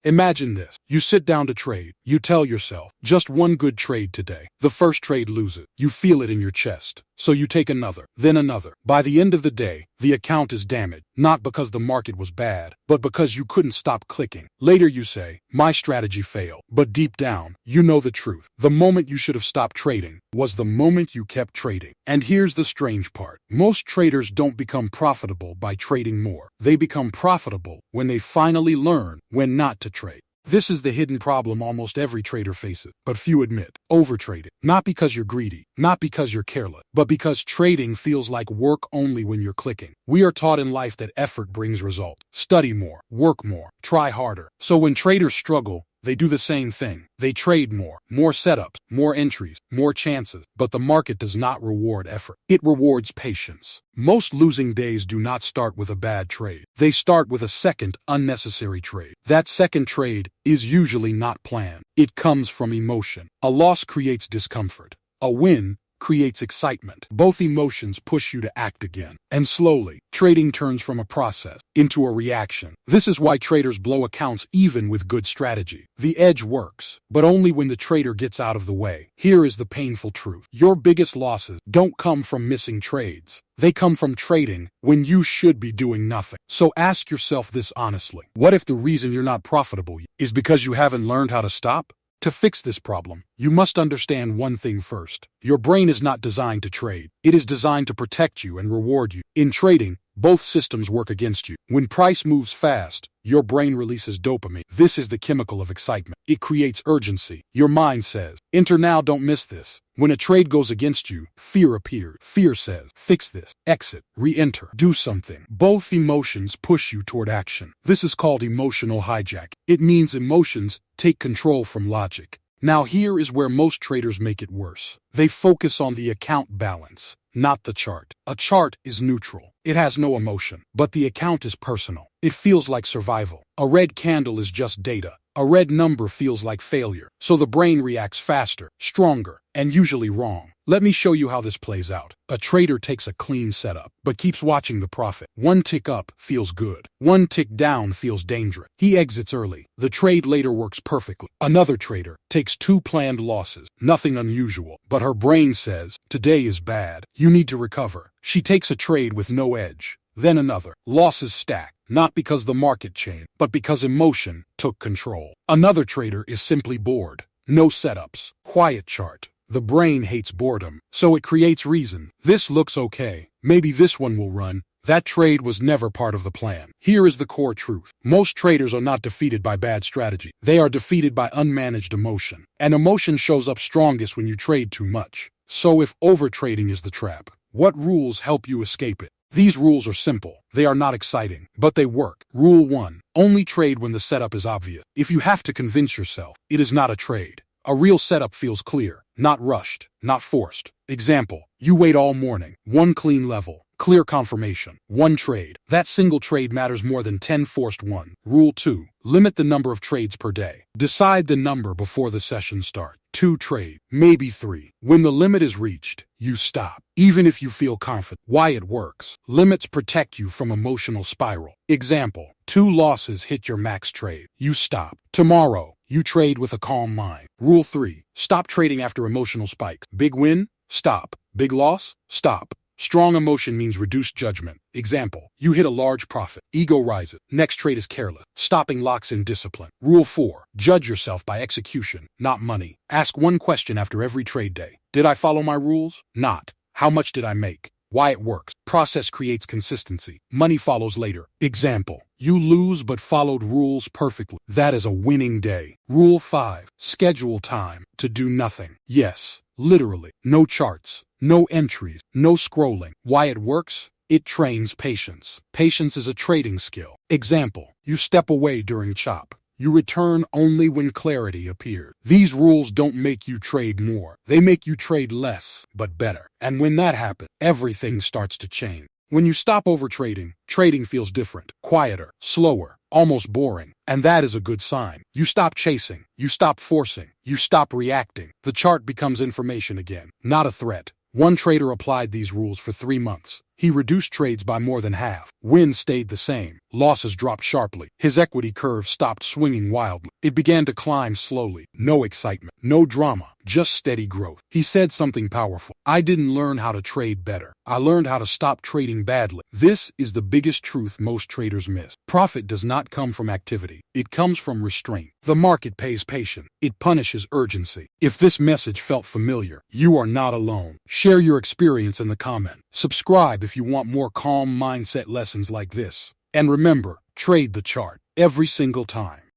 Imagine this. You sit down to trade. You tell yourself, just one good trade today. The first trade loses. You feel it in your chest. So you take another, then another. By the end of the day, the account is damaged, not because the market was bad, but because you couldn't stop clicking. Later you say, my strategy failed. But deep down, you know the truth. The moment you should have stopped trading was the moment you kept trading. And here's the strange part. Most traders don't become profitable by trading more. They become profitable when they finally learn when not to trade. This is the hidden problem almost every trader faces, but few admit. Overtrading. Not because you're greedy, not because you're careless, but because trading feels like work only when you're clicking. We are taught in life that effort brings results. Study more, work more, try harder. So when traders struggle, they do the same thing. They trade more setups, more entries, more chances. But the market does not reward effort. It rewards patience. Most losing days do not start with a bad trade. They start with a second unnecessary trade. That second trade is usually not planned. It comes from emotion. A loss creates discomfort. A win creates excitement. Both emotions push you to act again. And slowly, trading turns from a process into a reaction. This is why traders blow accounts even with good strategy. The edge works, but only when the trader gets out of the way. Here is the painful truth. Your biggest losses don't come from missing trades. They come from trading when you should be doing nothing. So ask yourself this honestly. What if the reason you're not profitable is because you haven't learned how to stop? To fix this problem, you must understand one thing first. Your brain is not designed to trade. It is designed to protect you and reward you. In trading, both systems work against you. When price moves fast, your brain releases dopamine. This is the chemical of excitement. It creates urgency. Your mind says, enter now, don't miss this. When a trade goes against you, fear appears. Fear says, fix this, exit, re-enter, do something. Both emotions push you toward action. This is called emotional hijack. It means emotions take control from logic. Now here is where most traders make it worse. They focus on the account balance, not the chart. A chart is neutral. It has no emotion, but the account is personal. It feels like survival. A red candle is just data. A red number feels like failure. So the brain reacts faster, stronger, and usually wrong. Let me show you how this plays out. A trader takes a clean setup, but keeps watching the profit. One tick up feels good. One tick down feels dangerous. He exits early. The trade later works perfectly. Another trader takes 2 planned losses. Nothing unusual, but her brain says, today is bad. You need to recover. She takes a trade with no edge. Then another. Losses stack. Not because the market changed, but because emotion took control. Another trader is simply bored. No setups. Quiet chart. The brain hates boredom, so it creates reason. This looks okay. Maybe this one will run. That trade was never part of the plan. Here is the core truth. Most traders are not defeated by bad strategy. They are defeated by unmanaged emotion. And emotion shows up strongest when you trade too much. So if overtrading is the trap, what rules help you escape it? These rules are simple. They are not exciting, but they work. Rule 1. Only trade when the setup is obvious. If you have to convince yourself, it is not a trade. A real setup feels clear, not rushed, not forced. Example, you wait all morning. One clean level, clear confirmation, one trade. That single trade matters more than 10 forced ones. Rule 2. Limit the number of trades per day. Decide the number before the session starts. 2 trades, maybe 3. When the limit is reached, you stop, even if you feel confident. Why it works. Limits protect you from emotional spiral. Example, 2 losses hit your max trade. You stop. Tomorrow, you trade with a calm mind. Rule 3. Stop trading after emotional spikes. Big win? Stop. Big loss? Stop. Strong emotion means reduced judgment. Example, you hit a large profit. Ego rises. Next trade is careless. Stopping locks in discipline. Rule 4. Judge yourself by execution, not money. Ask one question after every trade day. Did I follow my rules? Not. How much did I make? Why it works. Process creates consistency. Money follows later. Example, you lose but followed rules perfectly. That is a winning day. Rule 5. Schedule time to do nothing. Yes, literally. No charts. No entries, no scrolling. Why it works? It trains patience. Patience is a trading skill. Example, you step away during chop. You return only when clarity appears. These rules don't make you trade more. They make you trade less, but better. And when that happens, everything starts to change. When you stop overtrading, trading feels different, quieter, slower, almost boring. And that is a good sign. You stop chasing, you stop forcing, you stop reacting. The chart becomes information again, not a threat. One trader applied these rules for 3 months. He reduced trades by more than half. Wins stayed the same. Losses dropped sharply. His equity curve stopped swinging wildly. It began to climb slowly. No excitement, no drama, just steady growth. He said something powerful. I didn't learn how to trade better. I learned how to stop trading badly. This is the biggest truth most traders miss. Profit does not come from activity. It comes from restraint. The market pays patience. It punishes urgency. If this message felt familiar, you are not alone. Share your experience in the comment. Subscribe if you want more calm mindset lessons like this. And remember, trade the chart every single time.